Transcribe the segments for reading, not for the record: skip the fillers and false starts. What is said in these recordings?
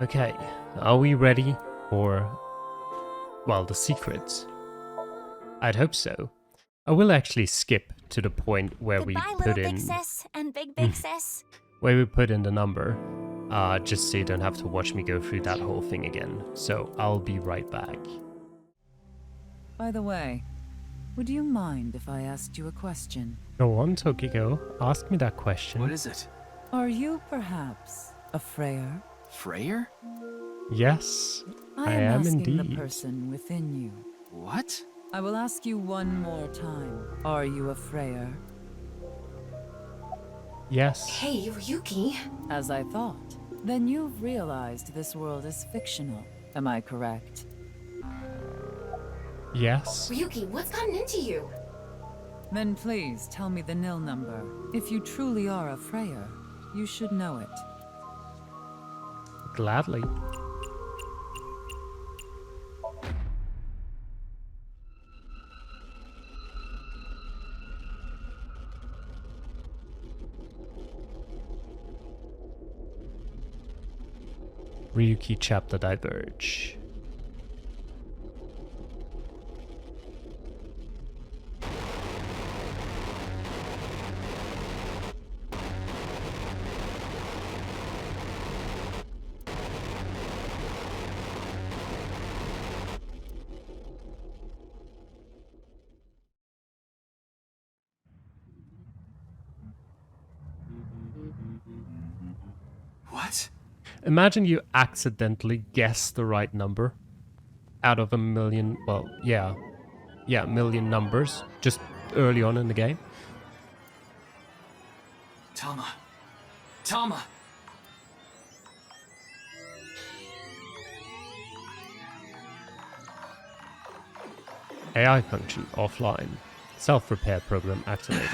Okay, are we ready for, well, the secrets? I'd hope so. I will actually skip to the point where Goodbye, we put little in big sis and big sis. where we put in the number, just so you don't have to watch me go through that whole thing again. So I'll be right back. By the way, would you mind if I asked you a question? Go on, Tokiko. Ask me that question. What is it? Are you perhaps a Freyr? Freyr? Yes, I am am asking indeed. the person within you. What? I will ask you one more time. Are you a Freyr? Yes. Hey, Ryuki. As I thought. Then you've realized this world is fictional. Am I correct? Yes. Ryuki, what's gotten into you? Then please tell me the nil number. If you truly are a Freyr, you should know it. Gladly. Ryuki chapter diverge. What? Imagine you accidentally guess the right number out of a million, well, yeah, million numbers just early on in the game. Tama. Tama! AI function offline. Self-repair program activated.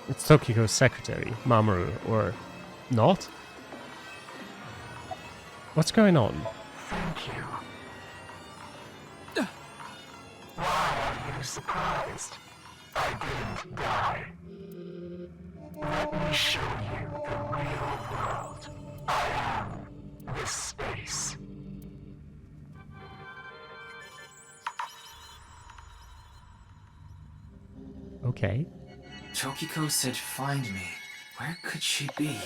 It's Tokiko's secretary, Mamoru, or not? What's going on? Thank you. Why are you surprised? I didn't die. Let me show you the real world. I am this space. Okay. Tokiko said find me. Where could she be?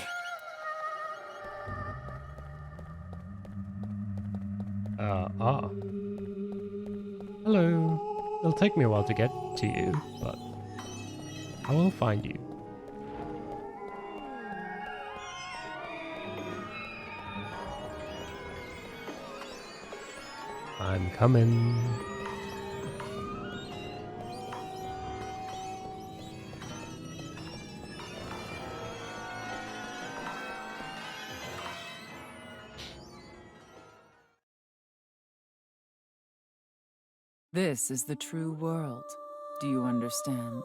Hello. It'll take me a while to get to you, but I will find you. I'm coming. This is the true world. Do you understand?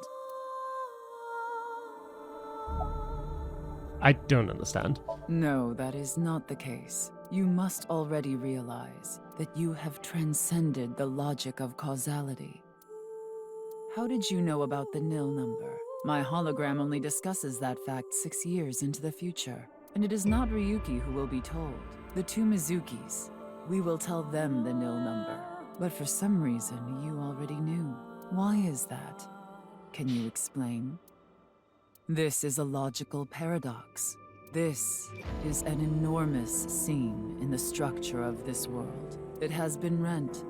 I don't understand. No, that is not the case. You must already realize that you have transcended the logic of causality. How did you know about the nil number? My hologram only discusses that fact 6 years into the future. And it is not Ryuki who will be told. The two Mizukis. We will tell them the nil number. But for some reason, you already knew. Why is that? Can you explain? This is a logical paradox. This is an enormous seam in the structure of this world. It has been rent,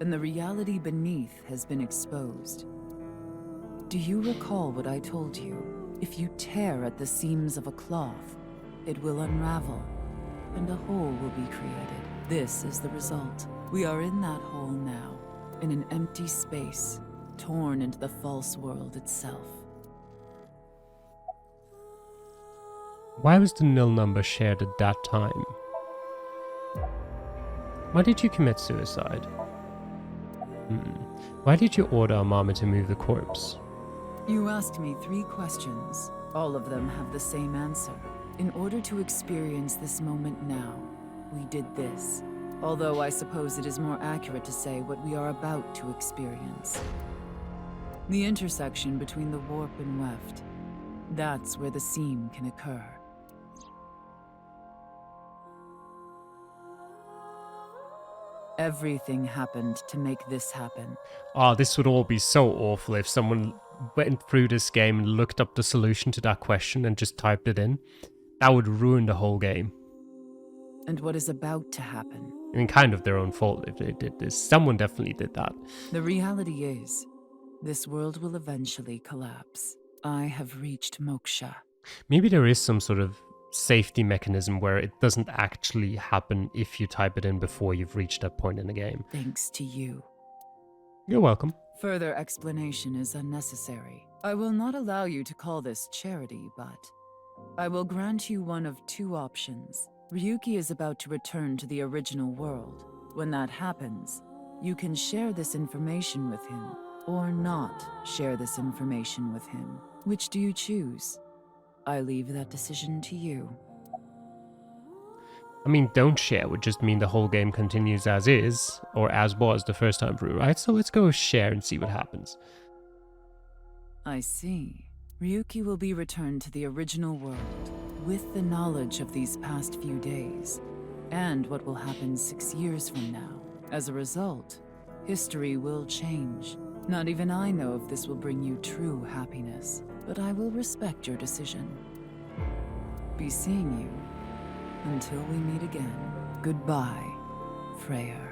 and the reality beneath has been exposed. Do you recall what I told you? If you tear at the seams of a cloth, it will unravel, and a hole will be created. This is the result. We are in that hole now, in an empty space, torn into the false world itself. Why was the nil number shared at that time? Why did you commit suicide? Why did you order Amama to move the corpse? You asked me 3 questions. All of them have the same answer. In order to experience this moment now, we did this. Although I suppose it is more accurate to say what we are about to experience. The intersection between the warp and weft. That's where the seam can occur. Everything happened to make this happen. Oh, this would all be so awful if someone went through this game and looked up the solution to that question and just typed it in. That would ruin the whole game. And what is about to happen? I mean, kind of their own fault if they did this. Someone definitely did that. The reality is, this world will eventually collapse. I have reached moksha. Maybe there is some sort of safety mechanism where it doesn't actually happen if you type it in before you've reached that point in the game. Thanks to you. You're welcome. Further explanation is unnecessary. I will not allow you to call this charity, but I will grant you one of two options. Ryuki is about to return to the original world. When that happens, you can share this information with him, or not share this information with him. Which do you choose? I leave that decision to you. I mean, don't share would just mean the whole game continues as is, or as was the first time through, right? So let's go share and see what happens. I see. Ryuki will be returned to the original world, with the knowledge of these past few days, and what will happen 6 years from now. As a result, history will change. Not even I know if this will bring you true happiness, but I will respect your decision. Be seeing you. Until we meet again. Goodbye, Freyr.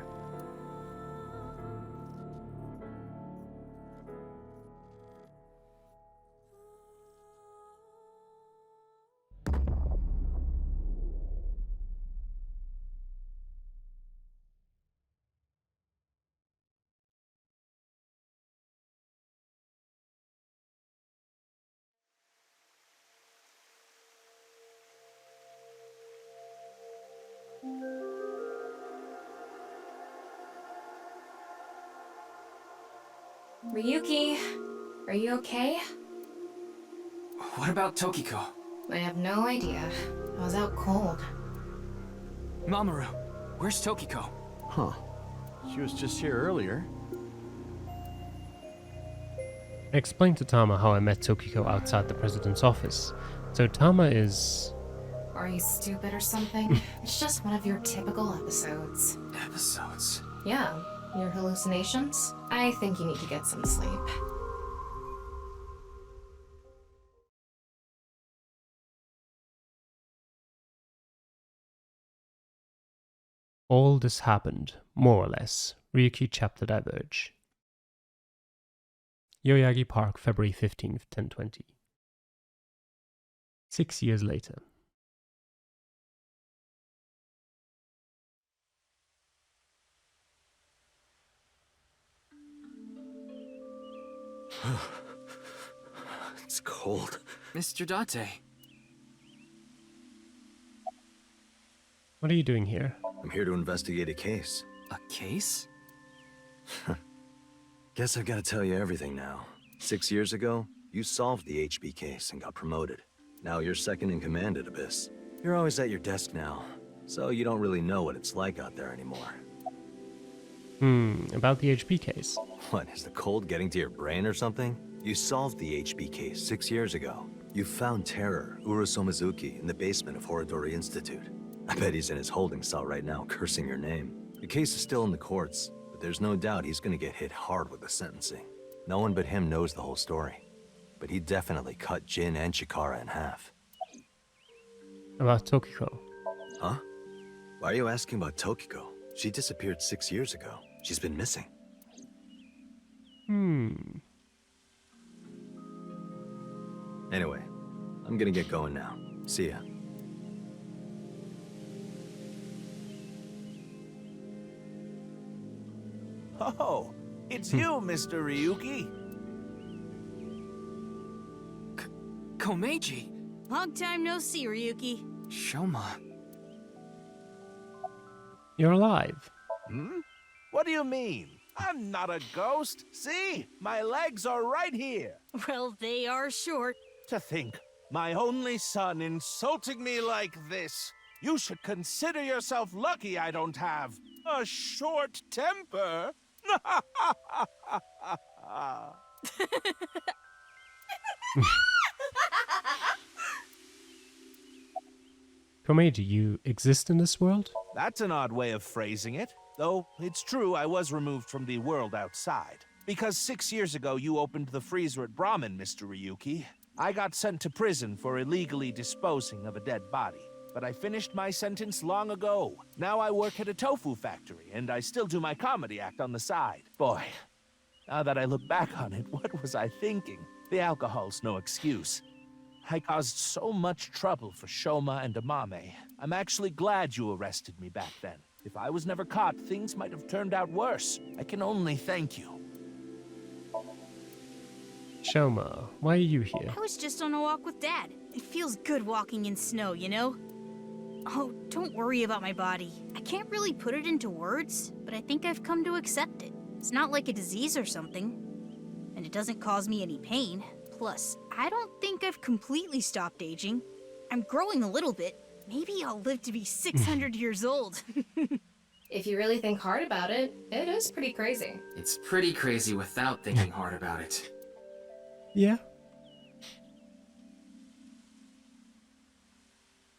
Ryuki, are you okay? What about Tokiko? I have no idea. I was out cold. Mamoru, where's Tokiko? Huh. She was just here earlier. I explained to Tama how I met Tokiko outside the president's office. So Tama is... Are you stupid or something? It's just one of your typical episodes. Episodes? Yeah, your hallucinations? I think you need to get some sleep. All this happened, more or less. Ryuki chapter diverge. Yoyagi Park, February 15th, 1020. 6 years later. It's cold. Mr. Date. What are you doing here? I'm here to investigate a case. A case? Guess I've got to tell you everything now. 6 years ago, you solved the HB case and got promoted. Now you're second in command at Abyss. You're always at your desk now, so you don't really know what it's like out there anymore. About the HB case. What, is the cold getting to your brain or something? You solved the HB case 6 years ago. You found Terror, Mizuki, in the basement of Horodori Institute. I bet he's in his holding cell right now, cursing your name. The case is still in the courts, but there's no doubt he's gonna get hit hard with the sentencing. No one but him knows the whole story. But he definitely cut Jin and Chikara in half. About Tokiko. Huh? Why are you asking about Tokiko? She disappeared 6 years ago. She's been missing. Anyway, I'm gonna get going now. See ya. Oh, it's you, Mr. Ryuki. Komeiji! Long time no see, Ryuki. Shoma. You're alive. Hmm? What do you mean? I'm not a ghost. See? My legs are right here. Well, they are short. To think, my only son insulting me like this. You should consider yourself lucky I don't have A short temper? Komeiji, you exist in this world? That's an odd way of phrasing it. Though, it's true I was removed from the world outside. Because 6 years ago you opened the freezer at Brahmin, Mr. Ryuki. I got sent to prison for illegally disposing of a dead body. But I finished my sentence long ago. Now I work at a tofu factory, and I still do my comedy act on the side. Boy, now that I look back on it, what was I thinking? The alcohol's no excuse. I caused so much trouble for Shoma and Amame. I'm actually glad you arrested me back then. If I was never caught, things might have turned out worse. I can only thank you. Shoma, why are you here? I was just on a walk with Dad. It feels good walking in snow, you know? Oh, don't worry about my body. I can't really put it into words, but I think I've come to accept it. It's not like a disease or something. And it doesn't cause me any pain. Plus, I don't think I've completely stopped aging. I'm growing a little bit. Maybe I'll live to be 600 years old. If you really think hard about it, it is pretty crazy. It's pretty crazy without thinking hard about it. Yeah.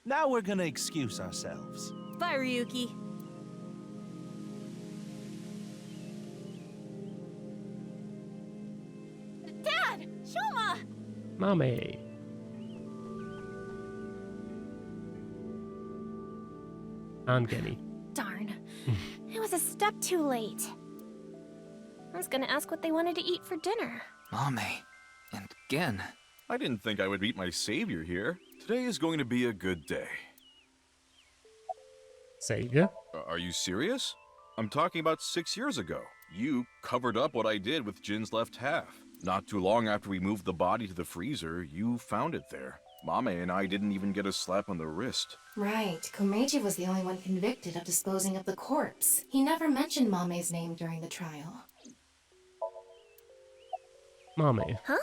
Now we're gonna excuse ourselves. Bye, Ryuki. Dad! Shoma! Mame. And Genny. Darn. It was a step too late. I was gonna ask what they wanted to eat for dinner. Mame. And again. I didn't think I would meet my savior here. Today is going to be a good day. Savior? Are you serious? I'm talking about 6 years ago. You covered up what I did with Jin's left half. Not too long after we moved the body to the freezer, you found it there. Mame and I didn't even get a slap on the wrist. Right, Komeiji was the only one convicted of disposing of the corpse. He never mentioned Mame's name during the trial. Mame. Huh?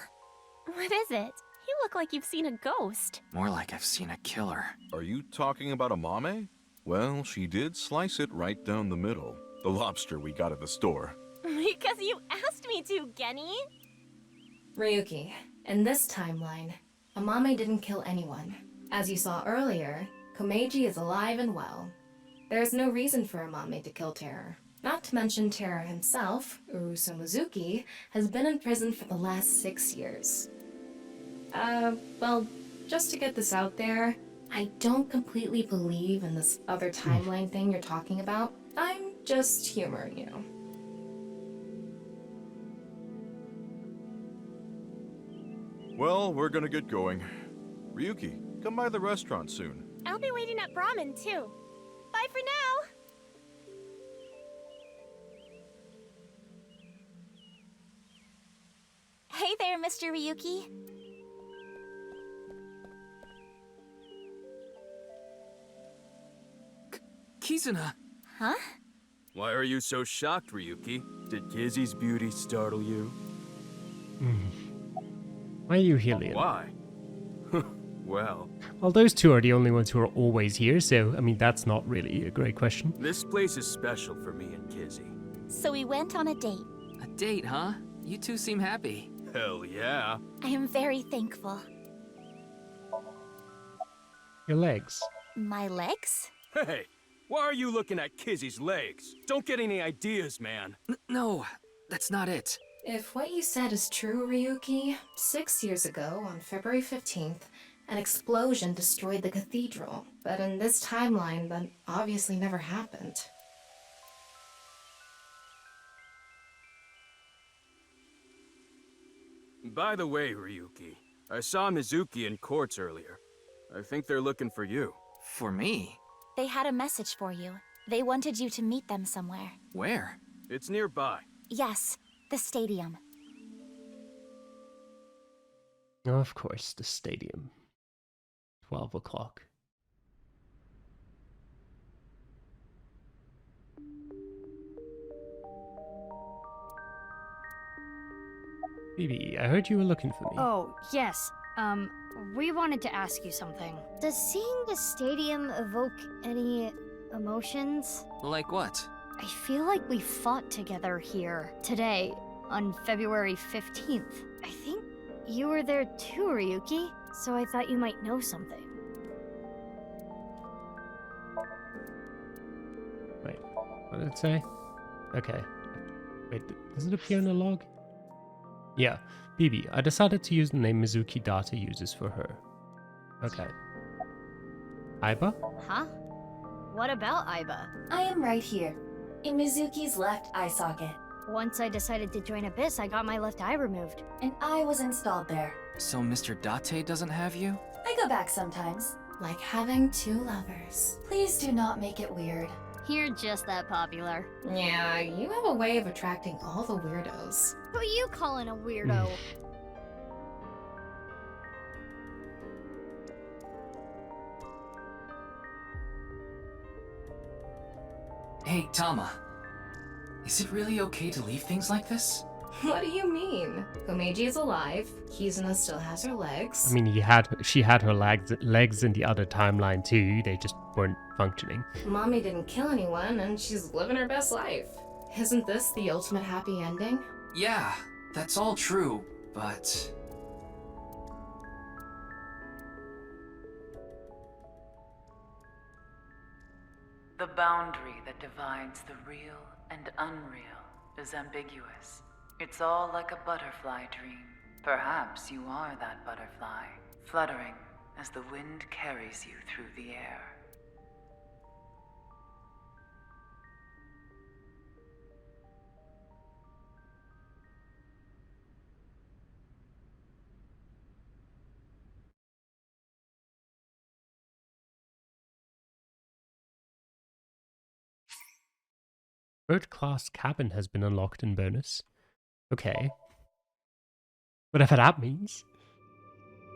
What is it? You look like you've seen a ghost. More like I've seen a killer. Are you talking about a Mame? Well, she did slice it right down the middle. The lobster we got at the store. Because you asked me to, Genny. Ryuki, in this timeline, Amame didn't kill anyone. As you saw earlier, Komeiji is alive and well. There's no reason for Amame to kill Terror. Not to mention Terror himself, Urusa Mizuki, has been in prison for the last 6 years. Well, just to get this out there, I don't completely believe in this other timeline thing you're talking about. I'm just humoring you. Well, we're gonna get going. Ryuki, come by the restaurant soon. I'll be waiting at Brahmin, too. Bye for now. Hey there, Mr. Ryuki. Kizuna! Huh? Why are you so shocked, Ryuki? Did Kizzy's beauty startle you? Why are you here, Leon? Why? Well, those two are the only ones who are always here, so, I mean, that's not really a great question. this place is special for me and Kizzy. So we went on a date. A date, huh? You two seem happy. Hell yeah. I am very thankful. Your legs. My legs? Hey, why are you looking at Kizzy's legs? Don't get any ideas, man. No, that's not it. If what you said is true, Ryuki, 6 years ago, on February 15th, an explosion destroyed the cathedral. But in this timeline, that obviously never happened. By the way, Ryuki, I saw Mizuki in courts earlier. I think they're looking for you. For me? They had a message for you. They wanted you to meet them somewhere. Where? It's nearby. Yes, the stadium. Of course, the stadium. 12 o'clock. Phoebe, I heard you were looking for me. Oh, yes. We wanted to ask you something. Does seeing the stadium evoke any emotions? Like what? I feel like we fought together here today on February 15th. I think you were there too, Ryuki, so I thought you might know something. Wait, what did it say? Okay. Wait, does it appear in the log? Yeah, BB, I decided to use the name Mizuki Data uses for her. Okay. Aiba? Huh? What about Aiba? I am right here, in Mizuki's left eye socket, Once I decided to join Abyss, I got my left eye removed. and I was installed there. So Mr. Date doesn't have you? I go back sometimes. Like having two lovers. Please do not make it weird. You're just that popular. Yeah, you have a way of attracting all the weirdos. Who you calling a weirdo? Hey, Tama. Is it really okay to leave things like this? What do you mean? Komeiji is alive, Kizuna still has her legs. I mean, she had her legs in the other timeline too. They just weren't functioning. Mommy didn't kill anyone, and she's living her best life. Isn't this the ultimate happy ending? Yeah, that's all true, but... The boundary that divides the real and unreal is ambiguous. It's all like a butterfly dream. Perhaps you are that butterfly, fluttering as the wind carries you through the air. Third class cabin has been unlocked in bonus. Okay. Whatever that means.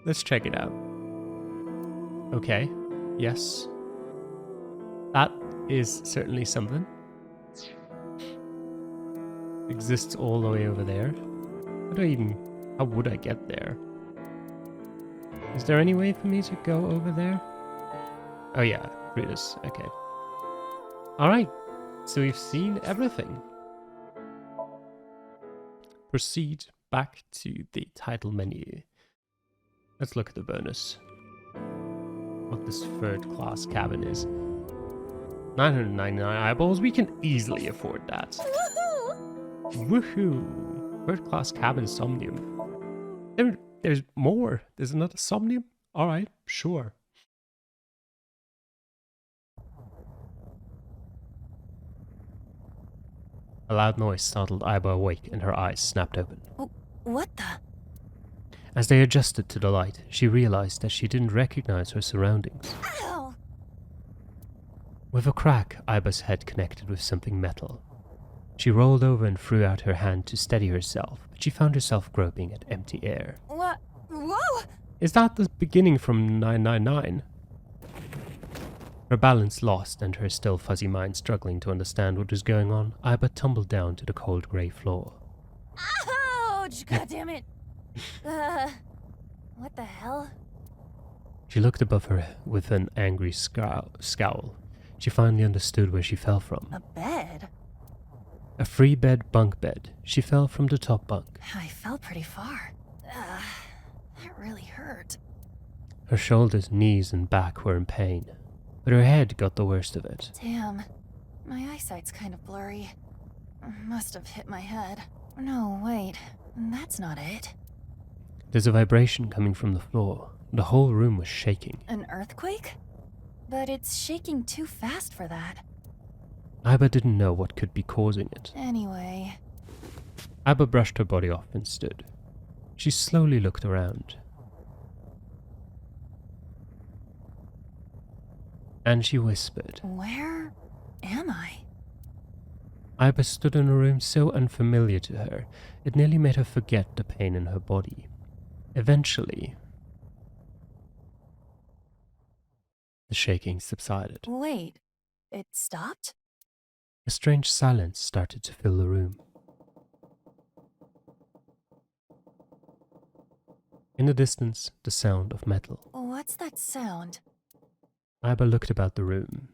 Let's check it out. Okay. Yes. That is certainly something. Exists all the way over there. How would I get there? Is there any way for me to go over there? Oh yeah, through this. Okay. Alright. So we've seen everything. Proceed back to the title menu. Let's look at the bonus. What this third class cabin is. 999 eyeballs, we can easily afford that. Woohoo! Third class cabin Somnium. There's more. There's another Somnium? Alright, sure. A loud noise startled Aiba awake and her eyes snapped open. What the? As they adjusted to the light, she realized that she didn't recognize her surroundings. Ow! With a crack, Aiba's head connected with something metal. She rolled over and threw out her hand to steady herself, but she found herself groping at empty air. What? Whoa! Is that the beginning from 999? Her balance lost and her still fuzzy mind struggling to understand what was going on, Aiba tumbled down to the cold grey floor. Ouch! God damn it! What the hell? She looked above her with an angry scowl. She finally understood where she fell from. A bed? A 3-bed bunk bed. She fell from the top bunk. I fell pretty far. That really hurt. Her shoulders, knees, and back were in pain, but her head got the worst of it. Damn. My eyesight's kind of blurry. Must have hit my head. No, wait. That's not it. There's a vibration coming from the floor. The whole room was shaking. An earthquake? But it's shaking too fast for that. Aiba didn't know what could be causing it. Anyway. Aiba brushed her body off and stood. She slowly looked around. And she whispered. Where am I? Aiba stood in a room so unfamiliar to her, it nearly made her forget the pain in her body. Eventually, the shaking subsided. Wait. It stopped? A strange silence started to fill the room. In the distance, the sound of metal. What's that sound? Aiba looked about the room.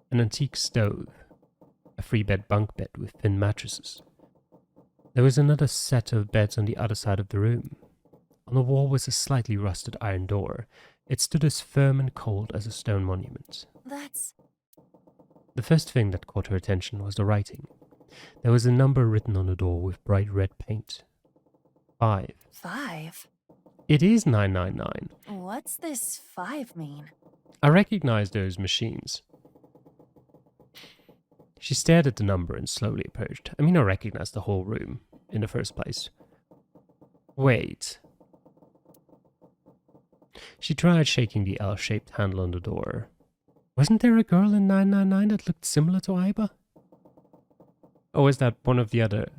An antique stove. a 3-bed bunk bed with thin mattresses. There was another set of beds on the other side of the room. On the wall was a slightly rusted iron door. It stood as firm and cold as a stone monument. That's... The first thing that caught her attention was the writing. There was a number written on the door with bright red paint. 5. 5? It is 999. What's this 5 mean? I recognize those machines. She stared at the number and slowly approached. I recognized the whole room in the first place. Wait. She tried shaking the L-shaped handle on the door. Wasn't there a girl in 999 that looked similar to Aiba? Or is that one of the other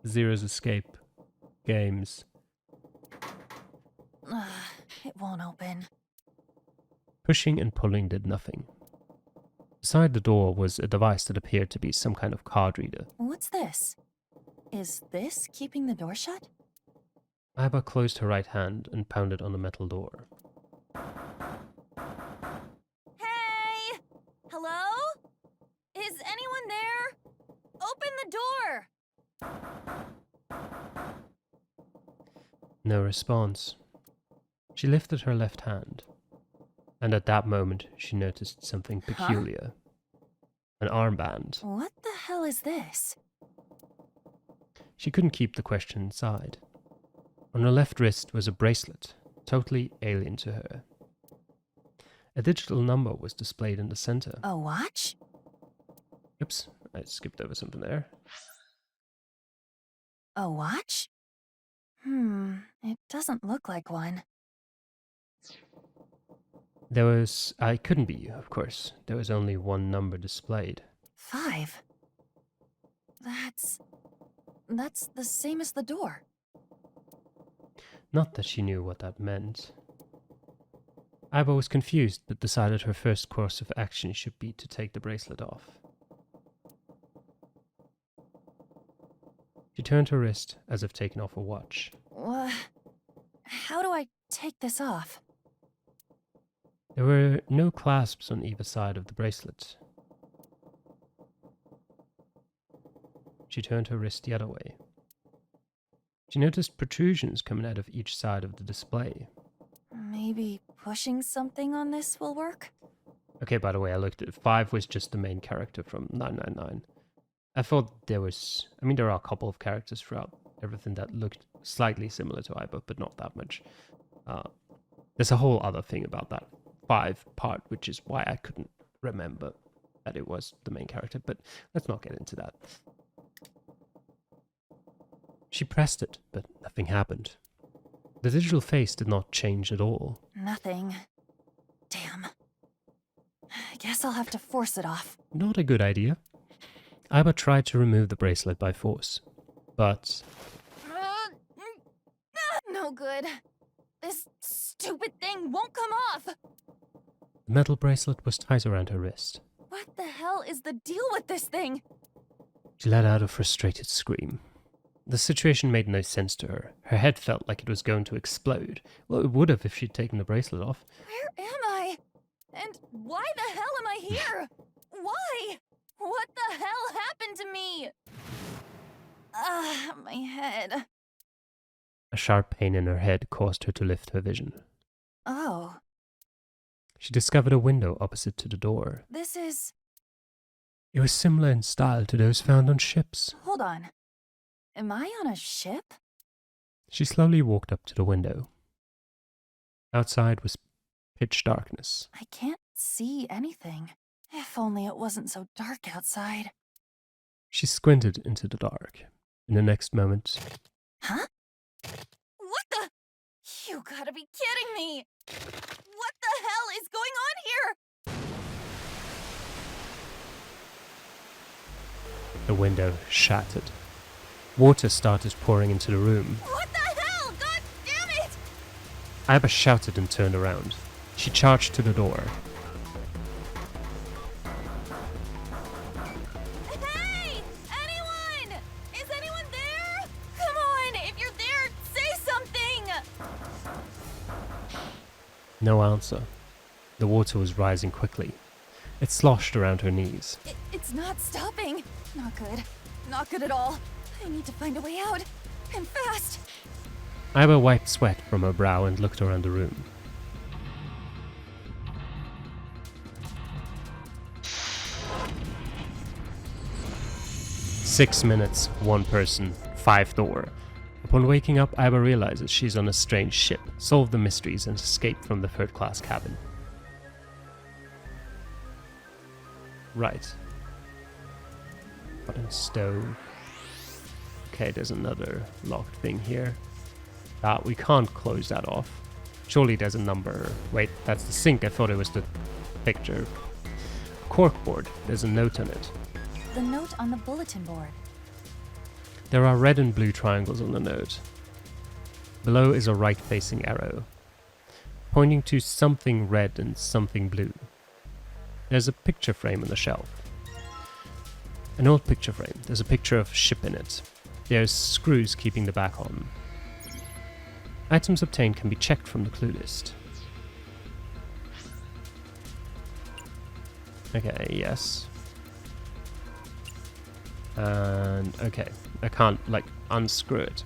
Zero's Escape games? It won't open. Pushing and pulling did nothing. Beside the door was a device that appeared to be some kind of card reader. What's this? Is this keeping the door shut? Aiba closed her right hand and pounded on the metal door. Hey! Hello? Is anyone there? Open the door! No response. She lifted her left hand, and at that moment she noticed something peculiar. An armband. What the hell is this? She couldn't keep the question inside. On her left wrist was a bracelet, totally alien to her. A digital number was displayed in the center. A watch? Oops, I skipped over something there. A watch? It doesn't look like one. I couldn't be, of course. There was only one number displayed. 5? That's the same as the door. Not that she knew what that meant. Aiba was confused, but decided her first course of action should be to take the bracelet off. She turned her wrist as if taking off a watch. How do I take this off? There were no clasps on either side of the bracelet. She turned her wrist the other way. She noticed protrusions coming out of each side of the display. Maybe pushing something on this will work? Okay, by the way, I looked at 5 was just the main character from 999. I thought there was... there are a couple of characters throughout everything that looked slightly similar to Aiba, but not that much. There's a whole other thing about that 5 part, which is why I couldn't remember that it was the main character, but let's not get into that. She pressed it, but nothing happened. The digital face did not change at all. Nothing. Damn. I guess I'll have to force it off. Not a good idea. Aiba tried to remove the bracelet by force, but... No good. This stupid thing won't come off! The metal bracelet was tight around her wrist. What the hell is the deal with this thing? She let out a frustrated scream. The situation made no sense to her. Her head felt like it was going to explode. Well, it would have if she'd taken the bracelet off. Where am I? And why the hell am I here? Why? What the hell happened to me? My head. A sharp pain in her head caused her to lift her vision. Oh. She discovered a window opposite to the door. This is... It was similar in style to those found on ships. Hold on. Am I on a ship? She slowly walked up to the window. Outside was pitch darkness. I can't see anything. If only it wasn't so dark outside. She squinted into the dark. In the next moment... Huh? What the? You gotta be kidding me! What the hell is going on here? The window shattered. Water started pouring into the room. What the hell? God damn it! Aiba shouted and turned around. She charged to the door. Hey! Anyone? Is anyone there? Come on! If you're there, say something! No answer. The water was rising quickly. It sloshed around her knees. It's not stopping. Not good. Not good at all. I need to find a way out. And fast! Aiba wiped sweat from her brow and looked around the room. "6 minutes, 1 person, 5 door." Upon waking up, Aiba realizes she's on a strange ship, solved the mysteries and escaped from the third-class cabin. Right. Button stove. Okay, there's another locked thing here. We can't close that off. Surely there's a number. Wait, that's the sink. I thought it was the picture. Corkboard. There's a note on it. The note on the bulletin board. There are red and blue triangles on the note. Below is a right-facing arrow, pointing to something red and something blue. There's a picture frame on the shelf. An old picture frame. There's a picture of a ship in it. There's screws keeping the back on. Items obtained can be checked from the clue list. Okay, yes. And okay, I can't like unscrew it.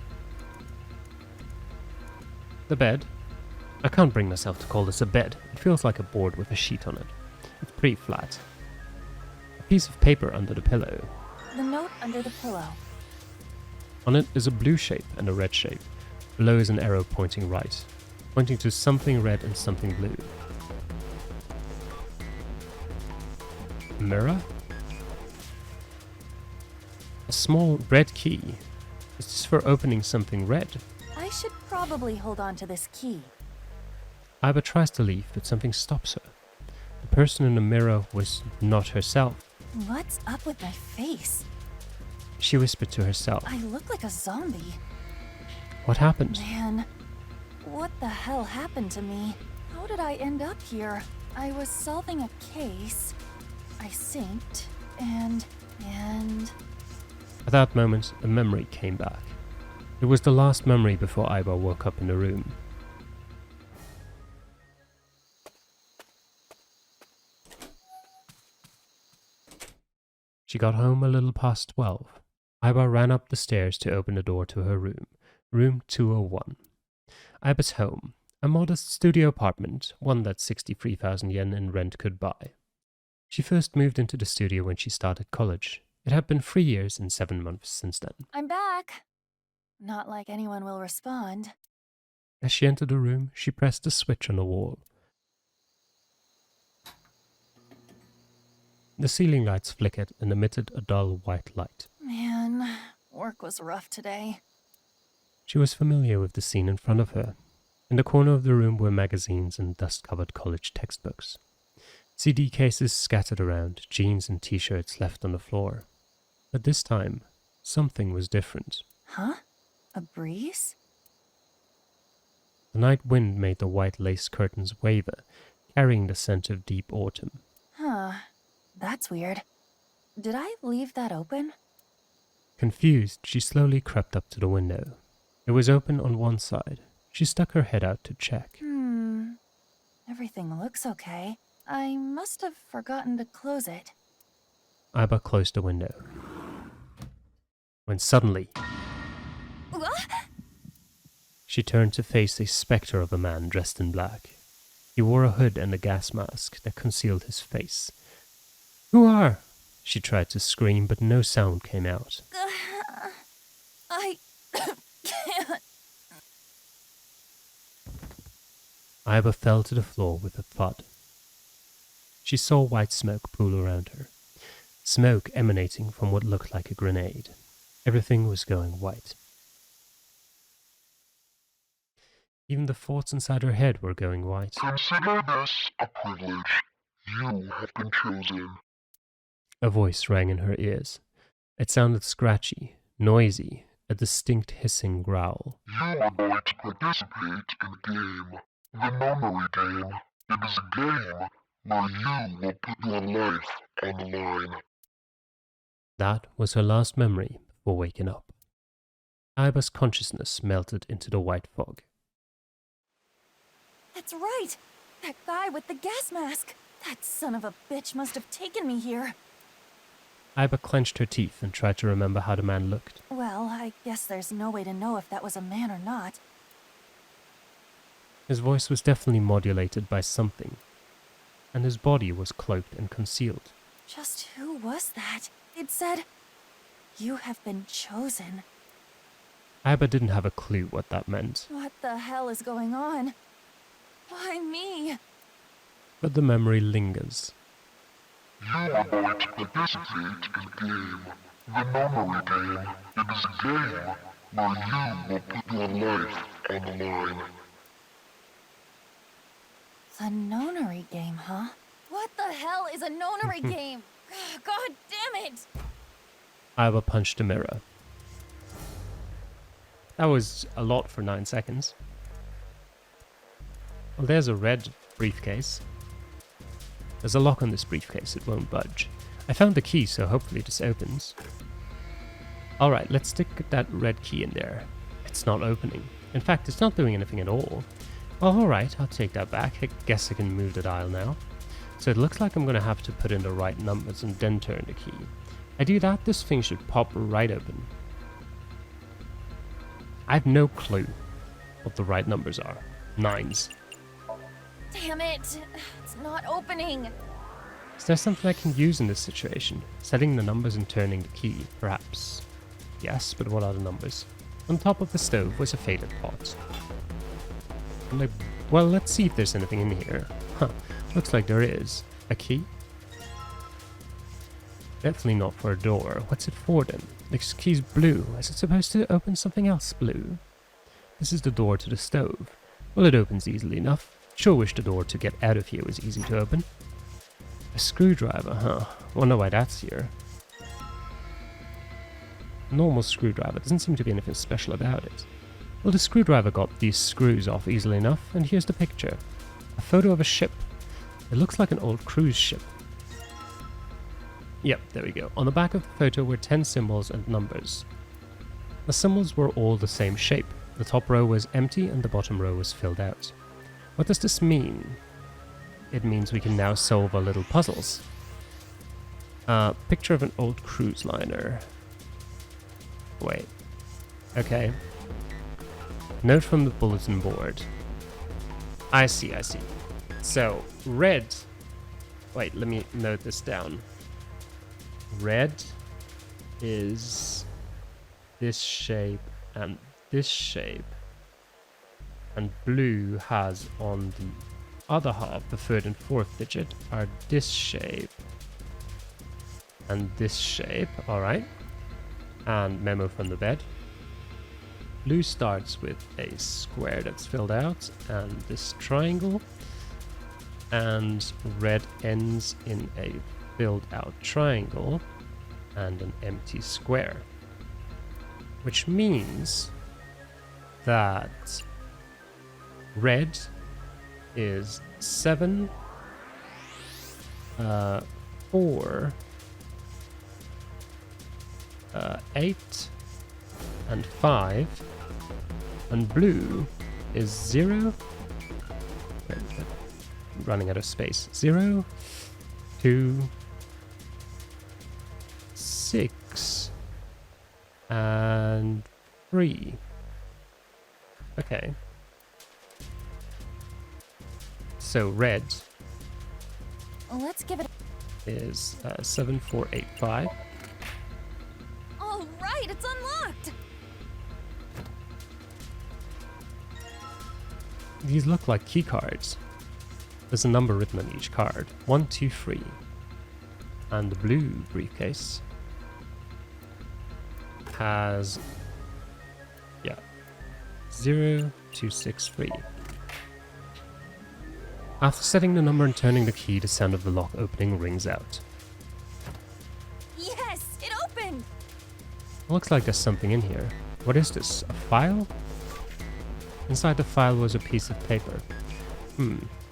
The bed. I can't bring myself to call this a bed. It feels like a board with a sheet on it. It's pretty flat. A piece of paper under the pillow. The note under the pillow. On it is a blue shape and a red shape. Below is an arrow pointing right, pointing to something red and something blue. Mirror? A small red key. Is this for opening something red? I should probably hold on to this key. Aiba tries to leave, but something stops her. The person in the mirror was not herself. What's up with my face? She whispered to herself. I look like a zombie. What happened? Man, what the hell happened to me? How did I end up here? I was solving a case. I synced, and... At that moment, a memory came back. It was the last memory before Aiba woke up in the room. She got home a little past 12. Aiba ran up the stairs to open the door to her room. Room 201. Aiba's home. A modest studio apartment, one that 63,000 yen in rent could buy. She first moved into the studio when she started college. It had been 3 years and 7 months since then. I'm back. Not like anyone will respond. As she entered the room, she pressed a switch on the wall. The ceiling lights flickered and emitted a dull white light. Man, work was rough today. She was familiar with the scene in front of her. In the corner of the room were magazines and dust-covered college textbooks. CD cases scattered around, jeans and t-shirts left on the floor. But this time, something was different. Huh? A breeze? The night wind made the white lace curtains waver, carrying the scent of deep autumn. Huh. That's weird. Did I leave that open? Confused, she slowly crept up to the window. It was open on one side. She stuck her head out to check. Everything looks okay. I must have forgotten to close it. Aiba closed the window. When suddenly, she turned to face a specter of a man dressed in black. He wore a hood and a gas mask that concealed his face. "Who are?" She tried to scream, but no sound came out. I can't. Aiba fell to the floor with a thud. She saw white smoke pool around her. Smoke emanating from what looked like a grenade. Everything was going white. Even the thoughts inside her head were going white. Consider this a privilege. You have been chosen. A voice rang in her ears. It sounded scratchy, noisy, a distinct hissing growl. You are going to participate in a game. The memory game. It is a game where you will put your life on the line. That was her last memory before waking up. Aiba's consciousness melted into the white fog. That's right! That guy with the gas mask! That son of a bitch must have taken me here. Aiba clenched her teeth and tried to remember how the man looked. Well, I guess there's no way to know if that was a man or not. His voice was definitely modulated by something, and his body was cloaked and concealed. Just who was that? It said, "You have been chosen." Aiba didn't have a clue what that meant, What the hell is going on? Why me? but the memory lingers. You are going to participate in a game. The memory game. It is a game where you will put your life on the line. The nonary game, huh? What the hell is a nonary game? God damn it! Aiba punched a mirror. That was a lot for 9 seconds. Well, there's a red briefcase. There's a lock on this briefcase, it won't budge. I found the key, so hopefully this opens. Alright, let's stick that red key in there. It's not opening. In fact, it's not doing anything at all. Well, alright, I'll take that back. I guess I can move the dial now. So it looks like I'm going to have to put in the right numbers and then turn the key. I do that, this thing should pop right open. I have no clue what the right numbers are. 9s. Damn it! It's not opening! Is there something I can use in this situation? Setting the numbers and turning the key, perhaps. Yes, but what are the numbers? On top of the stove was a faded pot. Well, let's see if there's anything in here. Huh, looks like there is. A key? Definitely not for a door. What's it for then? This key's blue. Is it supposed to open something else blue? This is the door to the stove. Well, it opens easily enough. Sure wish the door to get out of here was easy to open. A screwdriver, huh? Wonder why that's here. Normal screwdriver. Doesn't seem to be anything special about it. Well, the screwdriver got these screws off easily enough, and here's the picture. A photo of a ship. It looks like an old cruise ship. Yep, there we go. On the back of the photo were 10 symbols and numbers. The symbols were all the same shape. The top row was empty and the bottom row was filled out. What does this mean? It means we can now solve our little puzzles. Picture of an old cruise liner. Wait. Okay. Note from the bulletin board. I see. So, red... Wait, let me note this down. Red is this shape and this shape. And blue has on the other half, the third and fourth digit, are this shape. And this shape, alright. And memo from the bed. Blue starts with a square that's filled out, and this triangle. And red ends in a filled out triangle and an empty square. Which means that red is 7, 4, 8, and 5, and blue is 0. Wait, I'm running out of space. 0, 2, 6, and 3. Okay. So red Let's give it is 7, 4, 8, 5. All right, it's unlocked! These look like key cards. There's a number written on each card. 1, 2, 3. And the blue briefcase has 0, 2, 6, 3. After setting the number and turning the key, the sound of the lock opening rings out. Yes, it opened! Looks like there's something in here. What is this? A file? Inside the file was a piece of paper.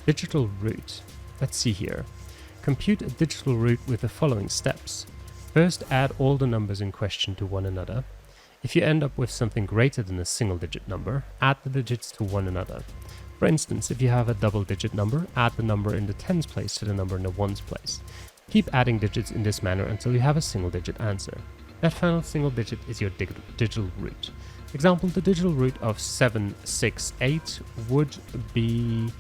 Digital root. Let's see here. Compute a digital root with the following steps. First, add all the numbers in question to one another. If you end up with something greater than a single-digit number, add the digits to one another. For instance, if you have a double-digit number, add the number in the tens place to the number in the ones place. Keep adding digits in this manner until you have a single-digit answer. That final single digit is your digital root. Example, the digital root of 768 would be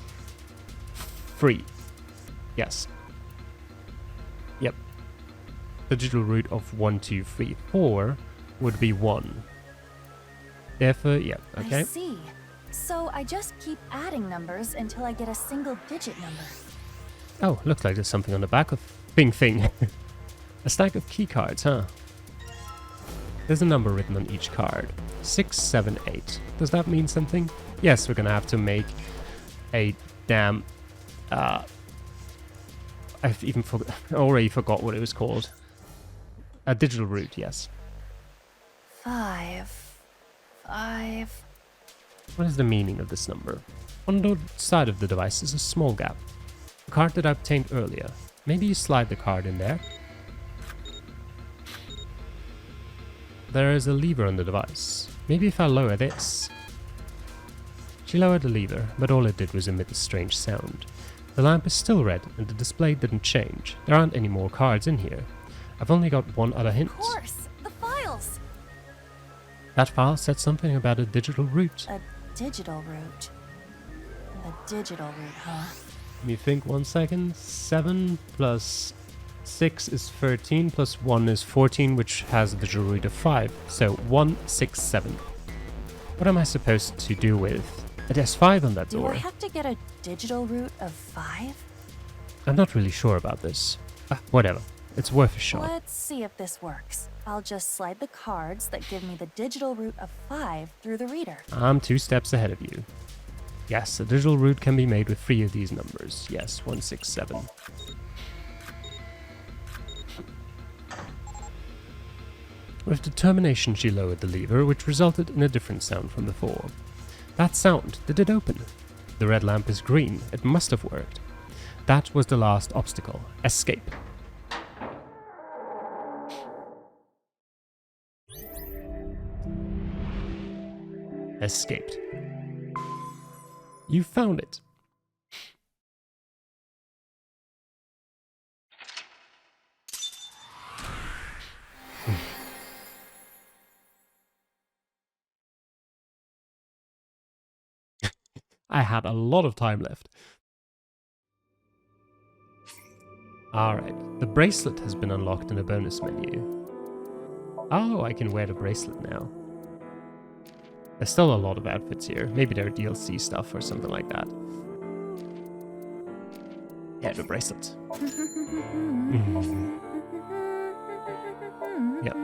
3. Yes. Yep. The digital root of 1, 2, 3, 4 would be 1. Therefore, yeah, okay. I see. So I just keep adding numbers until I get a single digit number. Oh, looks like there's something on the back of thing. A stack of key cards, huh? There's a number written on each card. 678. Does that mean something? Yes, we're gonna have to make a damn... I've even already forgot what it was called. A digital root, yes. 5. What is the meaning of this number? On the side of the device is a small gap. The card that I obtained earlier. Maybe you slide the card in there. There is a lever on the device. Maybe if I lower this. She lowered the lever, but all it did was emit a strange sound. The lamp is still red, and the display didn't change. There aren't any more cards in here. I've only got one other hint. Of course, the files. That file said something about a digital root. A digital root. The digital root, huh? Let me think 1 second. 7 plus 6 is 13, plus 1 is 14, which has a digital root of 5. So 167. What am I supposed to do with? There's 5 on that door. Do I have to get a digital root of 5? I'm not really sure about this. Whatever. It's worth a shot. Let's see if this works. I'll just slide the cards that give me the digital root of 5 through the reader. I'm 2 steps ahead of you. Yes, a digital root can be made with 3 of these numbers. Yes, 167. With determination, she lowered the lever, which resulted in a different sound from before. That sound, did it open? The red lamp is green. It must have worked. That was the last obstacle. Escape. Escaped. You found it. I had a lot of time left. Alright, the bracelet has been unlocked in a bonus menu. Oh, I can wear the bracelet now. There's still a lot of outfits here. Maybe they're DLC stuff or something like that. Yeah, the bracelet. Yep.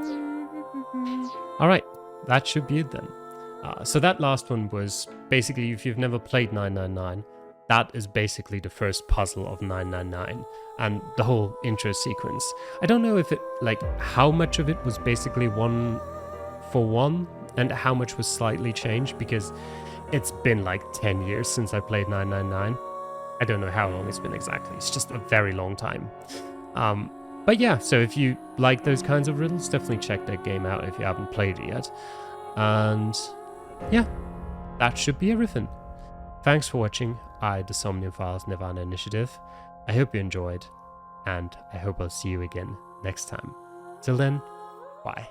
Alright, that should be it then. So that last one was basically, if you've never played 999, that is basically the first puzzle of 999 and the whole intro sequence. I don't know if it, like, how much of it was basically 1-for-1 and how much was slightly changed, because it's been like 10 years since I played 999. I don't know how long it's been exactly. It's just a very long time. But yeah, so if you like those kinds of riddles, definitely check that game out if you haven't played it yet. And yeah, that should be everything. Thanks for watching. The SOMNIUM FILES nirvanA Initiative. I hope you enjoyed, and I hope I'll see you again next time. Till then, bye.